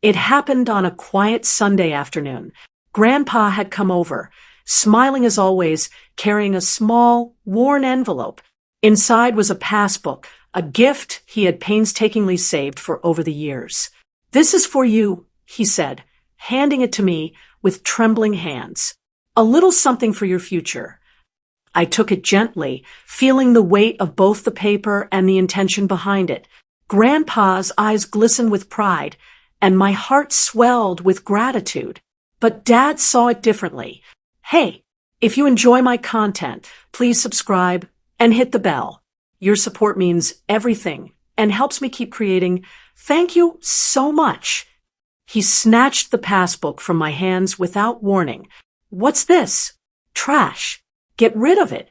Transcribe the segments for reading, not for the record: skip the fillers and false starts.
It happened on a quiet Sunday afternoon. Grandpa had come over, smiling as always, carrying a small, worn envelope. Inside was a passbook, a gift he had painstakingly saved for over the years. "This is for you," he said, handing it to me with trembling hands. "A little something for your future." I took it gently, feeling the weight of both the paper and the intention behind it. Grandpa's eyes glistened with pride, and my heart swelled with gratitude. But Dad saw it differently. "Hey, if you enjoy my content, please subscribe and hit the bell. Your support means everything and helps me keep creating. Thank you so much." He snatched the passbook from my hands without warning. "What's this?" "Trash. Get rid of it."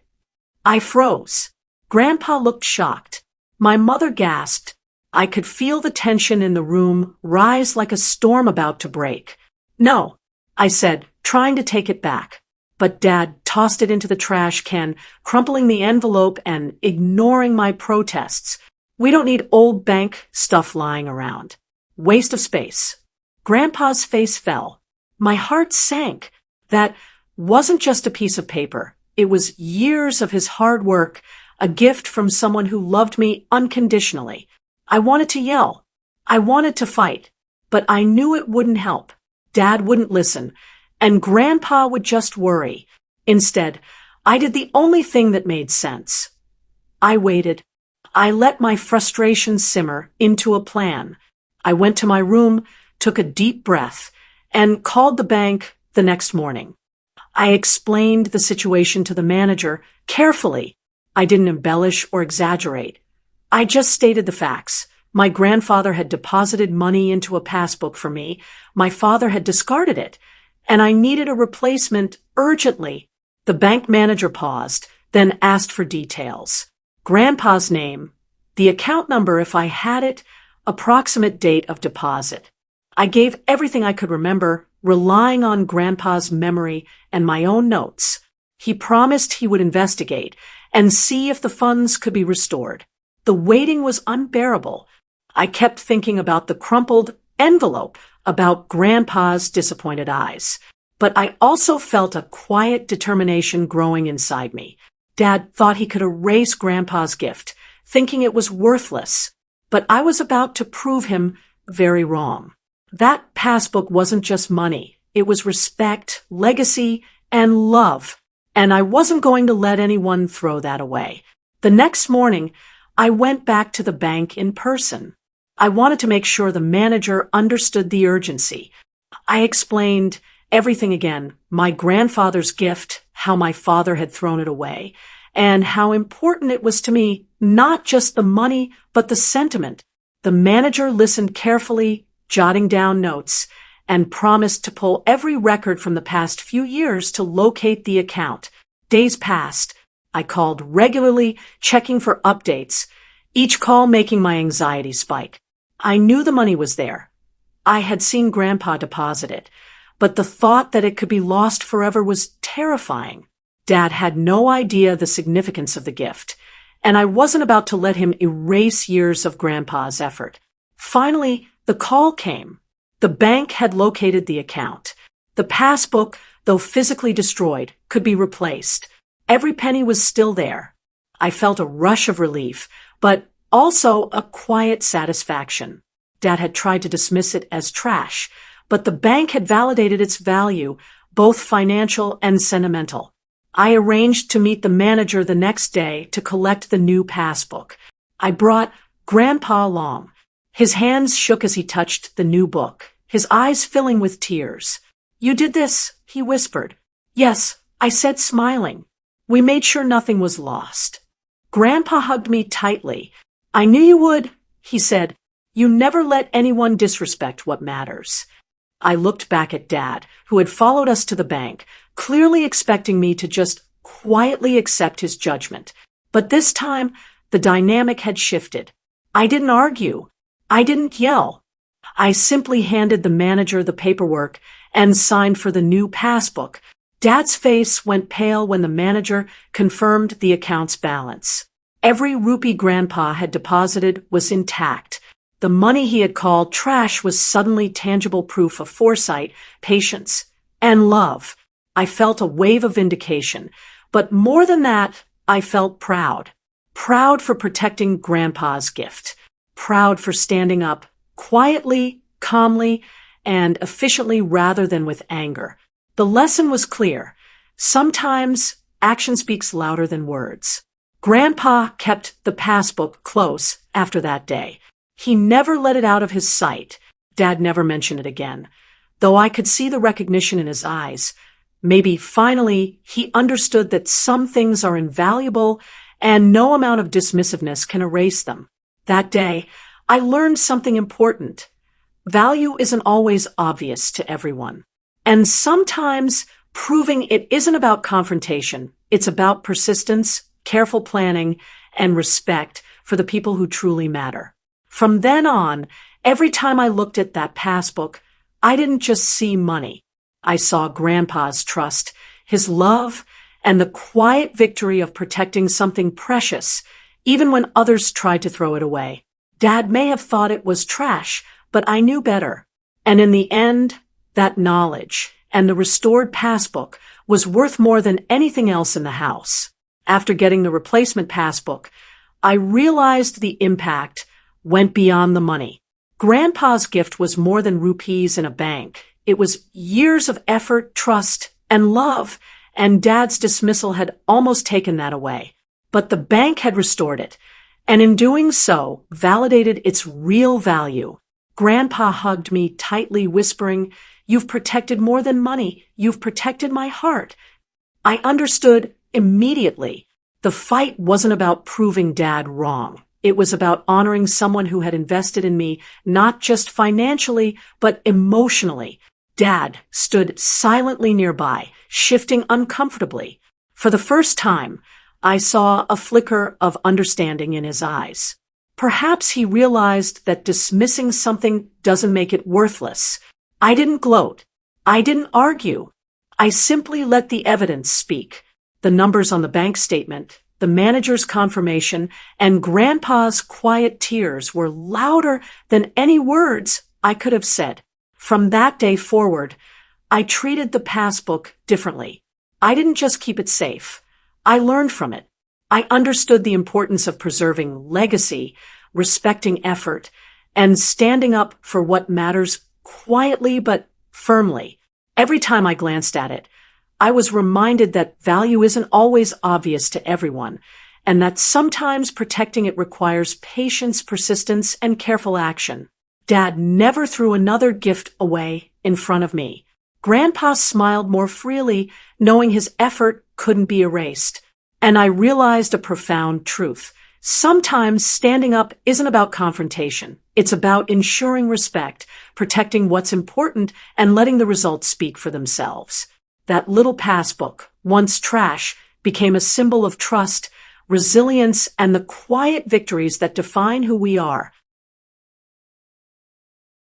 I froze. Grandpa looked shocked. My mother gasped. I could feel the tension in the room rise like a storm about to break. "No," I said, trying to take it back. But Dad tossed it into the trash can, crumpling the envelope and ignoring my protests. "We don't need old bank stuff lying around. Waste of space." Grandpa's face fell. My heart sank. That wasn't just a piece of paper. It was years of his hard work, a gift from someone who loved me unconditionally. I wanted to yell. I wanted to fight. But I knew it wouldn't help. Dad wouldn't listen, and Grandpa would just worry. Instead, I did the only thing that made sense. I waited. I let my frustration simmer into a plan. I went to my room, took a deep breath, and called the bank the next morning. I explained the situation to the manager carefully. I didn't embellish or exaggerate. I just stated the facts. My grandfather had deposited money into a passbook for me. My father had discarded it, and I needed a replacement urgently. The bank manager paused, then asked for details. Grandpa's name, the account number if I had it, approximate date of deposit. I gave everything I could remember, relying on Grandpa's memory and my own notes. He promised he would investigate and see if the funds could be restored. The waiting was unbearable. I kept thinking about the crumpled envelope, about Grandpa's disappointed eyes. But I also felt a quiet determination growing inside me. Dad thought he could erase Grandpa's gift, thinking it was worthless. But I was about to prove him very wrong. That passbook wasn't just money. It was respect, legacy, and love. And I wasn't going to let anyone throw that away. The next morning, I went back to the bank in person. I wanted to make sure the manager understood the urgency. I explained everything again, my grandfather's gift, how my father had thrown it away, and how important it was to me, not just the money, but the sentiment. The manager listened carefully, jotting down notes, and promised to pull every record from the past few years to locate the account. Days passed. I called regularly, checking for updates, each call making my anxiety spike. I knew the money was there. I had seen Grandpa deposit it, but the thought that it could be lost forever was terrifying. Dad had no idea the significance of the gift, and I wasn't about to let him erase years of Grandpa's effort. Finally, the call came. The bank had located the account. The passbook, though physically destroyed, could be replaced. Every penny was still there. I felt a rush of relief, but also a quiet satisfaction. Dad had tried to dismiss it as trash, but the bank had validated its value, both financial and sentimental. I arranged to meet the manager the next day to collect the new passbook. I brought Grandpa along. His hands shook as he touched the new book, his eyes filling with tears. "You did this," he whispered. "Yes," I said, smiling. "We made sure nothing was lost." Grandpa hugged me tightly. "I knew you would," he said. "You never let anyone disrespect what matters." I looked back at Dad, who had followed us to the bank, clearly expecting me to just quietly accept his judgment. But this time, the dynamic had shifted. I didn't argue. I didn't yell. I simply handed the manager the paperwork and signed for the new passbook. Dad's face went pale when the manager confirmed the account's balance. Every rupee Grandpa had deposited was intact. The money he had called trash was suddenly tangible proof of foresight, patience, and love. I felt a wave of vindication, but more than that, I felt proud. Proud for protecting Grandpa's gift. Proud for standing up quietly, calmly, and efficiently rather than with anger. The lesson was clear. Sometimes action speaks louder than words. Grandpa kept the passbook close after that day. He never let it out of his sight. Dad never mentioned it again, though I could see the recognition in his eyes. Maybe finally he understood that some things are invaluable and no amount of dismissiveness can erase them. That day, I learned something important. Value isn't always obvious to everyone. And sometimes proving it isn't about confrontation. It's about persistence, careful planning, and respect for the people who truly matter. From then on, every time I looked at that passbook, I didn't just see money. I saw Grandpa's trust, his love, and the quiet victory of protecting something precious, even when others tried to throw it away. Dad may have thought it was trash, but I knew better. And in the end, that knowledge and the restored passbook was worth more than anything else in the house. After getting the replacement passbook, I realized the impact went beyond the money. Grandpa's gift was more than rupees in a bank. It was years of effort, trust, and love, and Dad's dismissal had almost taken that away. But the bank had restored it, and in doing so, validated its real value. Grandpa hugged me tightly, whispering, "You've protected more than money. You've protected my heart." I understood immediately. The fight wasn't about proving Dad wrong. It was about honoring someone who had invested in me, not just financially, but emotionally. Dad stood silently nearby, shifting uncomfortably. For the first time, I saw a flicker of understanding in his eyes. Perhaps he realized that dismissing something doesn't make it worthless. I didn't gloat. I didn't argue. I simply let the evidence speak. The numbers on the bank statement, the manager's confirmation, and Grandpa's quiet tears were louder than any words I could have said. From that day forward, I treated the passbook differently. I didn't just keep it safe. I learned from it. I understood the importance of preserving legacy, respecting effort, and standing up for what matters quietly but firmly. Every time I glanced at it, I was reminded that value isn't always obvious to everyone, and that sometimes protecting it requires patience, persistence, and careful action. Dad never threw another gift away in front of me. Grandpa smiled more freely, knowing his effort couldn't be erased. And I realized a profound truth. Sometimes standing up isn't about confrontation. It's about ensuring respect, protecting what's important, and letting the results speak for themselves. That little passbook, once trash, became a symbol of trust, resilience, and the quiet victories that define who we are.